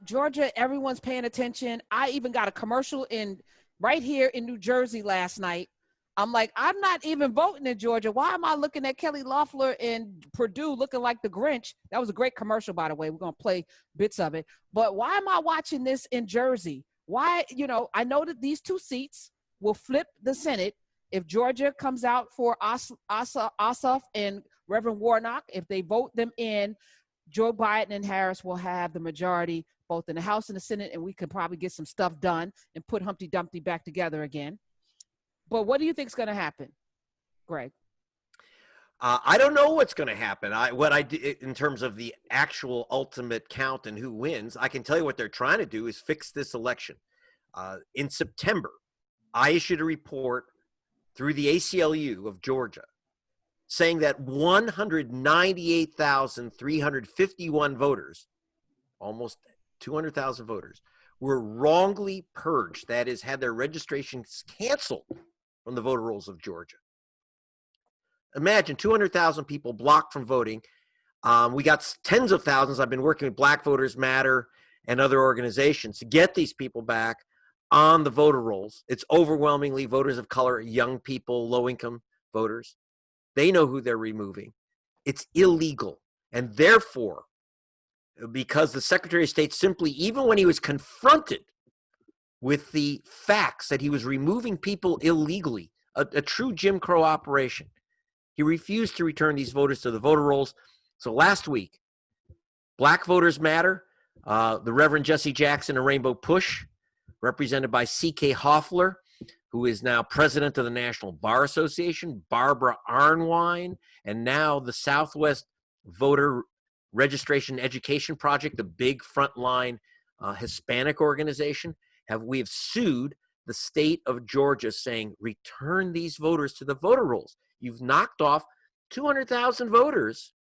Georgia, everyone's paying attention. I even got a commercial in right here in New Jersey last night. I'm like, I'm not even voting in Georgia. Why am I looking at Kelly Loeffler in Purdue looking like the Grinch? That was a great commercial, by the way. We're going to play bits of it. But why am I watching this in Jersey? Why, I know that these two seats will flip the Senate if Georgia comes out for Ossoff and Reverend Warnock. If they vote them in, Joe Biden and Harris will have the majority both in the House and the Senate, and we could probably get some stuff done and put Humpty Dumpty back together again. But what do you think is going to happen, Greg? I don't know what's going to happen. In terms of the actual ultimate count and who wins, I can tell you what they're trying to do is fix this election. In September, I issued a report through the ACLU of Georgia saying that 198,351 voters, almost 200,000 voters, were wrongly purged. That is, had their registrations canceled from the voter rolls of Georgia. Imagine 200,000 people blocked from voting. We got tens of thousands. I've been working with Black Voters Matter and other organizations to get these people back on the voter rolls. It's overwhelmingly voters of color, young people, low-income voters. They know who they're removing. It's illegal. And therefore, because the Secretary of State simply, even when he was confronted with the facts that he was removing people illegally, a true Jim Crow operation, he refused to return these voters to the voter rolls. So last week, Black Voters Matter, the Reverend Jesse Jackson and Rainbow Push, represented by C.K. Hoffler, who is now president of the National Bar Association, Barbara Arnwine, and now the Southwest Voter Registration Education Project, the big frontline Hispanic organization, we have sued the state of Georgia saying, return these voters to the voter rolls. You've knocked off 200,000 voters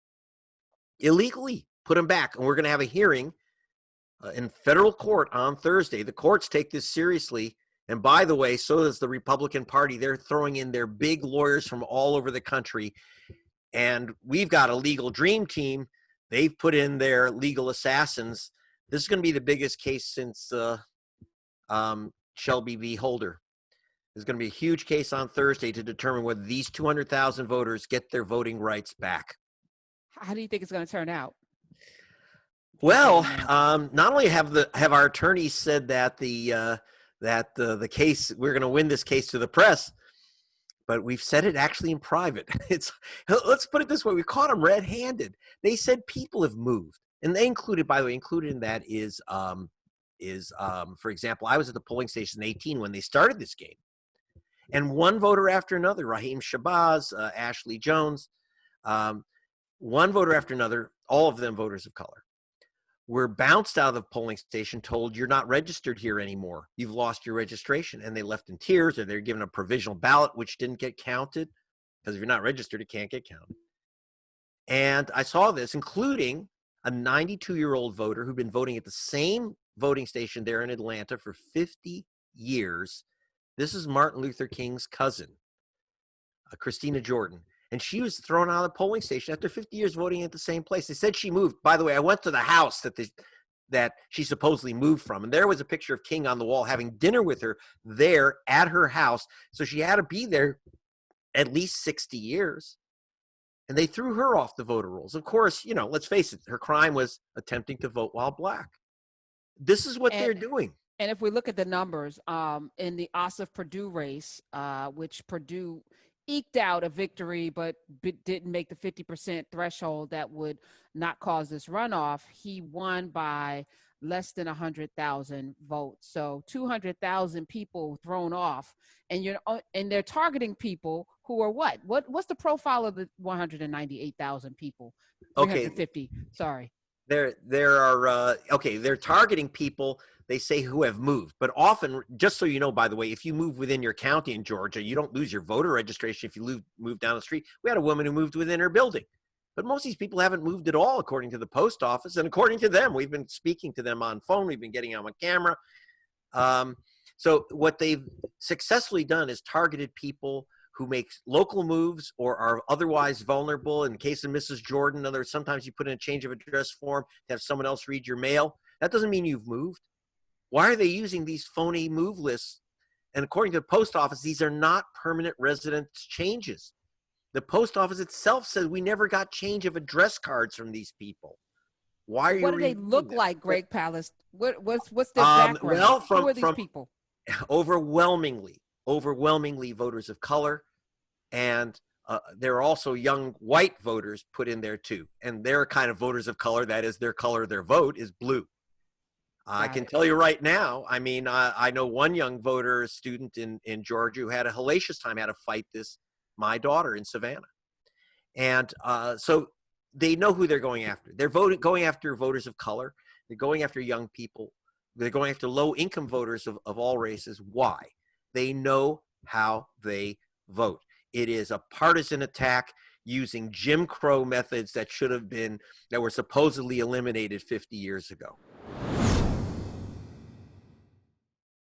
illegally. Put them back. And we're going to have a hearing in federal court on Thursday. The courts take this seriously. And by the way, so does the Republican Party. They're throwing in their big lawyers from all over the country. And we've got a legal dream team. They've put in their legal assassins. This is going to be the biggest case since Shelby v. Holder. There's going to be a huge case on Thursday to determine whether these 200,000 voters get their voting rights back. How do you think it's going to turn out? Well, not only have our attorneys said that the case, we're going to win this case to the press, but we've said it actually in private. Let's put it this way: we caught them red-handed. They said people have moved, and they included, by the way, included in that is for example, I was at the polling station in 2018 when they started this game, and one voter after another, Raheem Shabazz, Ashley Jones, one voter after another, all of them voters of color, were bounced out of the polling station, told you're not registered here anymore. You've lost your registration. And they left in tears, or they're given a provisional ballot, which didn't get counted. Because if you're not registered, it can't get counted. And I saw this, including a 92-year-old voter who'd been voting at the same voting station there in Atlanta for 50 years. This is Martin Luther King's cousin, Christina Jordan. And she was thrown out of the polling station after 50 years voting at the same place. They said she moved. By the way, I went to the house that she supposedly moved from, and there was a picture of King on the wall having dinner with her there at her house. So she had to be there at least 60 years. And they threw her off the voter rolls. Of course, let's face it, her crime was attempting to vote while Black. This is what they're doing. And if we look at the numbers in the Ossoff-Purdue race, which Purdue eked out a victory, but didn't make the 50% threshold that would not cause this runoff, he won by less than 100,000 votes. So 200,000 people thrown off, and they're targeting people who are what? What's the profile of the 198,000 people? 350. Okay. Sorry. They're targeting people, they say, who have moved. But often, just so you know, by the way, if you move within your county in Georgia, you don't lose your voter registration if you move down the street. We had a woman who moved within her building. But most of these people haven't moved at all, according to the post office. And according to them, we've been speaking to them on phone. We've been getting them on camera. So what they've successfully done is targeted people who make local moves or are otherwise vulnerable. In the case of Mrs. Jordan, in other words, sometimes you put in a change of address form to have someone else read your mail. That doesn't mean you've moved. Why are they using these phony move lists? And according to the post office, these are not permanent residence changes. The post office itself says we never got change of address cards from these people. Why are you What do they reviewing look them? like, Greg Palast? What's their background? Well, Who are these from people? overwhelmingly voters of color, and there are also young white voters put in there too. And they're kind of voters of color. That is, their color, their vote is blue. I can tell you right now, I mean, I know one young voter, a student in Georgia, who had a hellacious time, had to fight my daughter in Savannah. And so they know who they're going after. They're going after voters of color. They're going after young people. They're going after low-income voters of all races. Why? They know how they vote. It is a partisan attack using Jim Crow methods that were supposedly eliminated 50 years ago.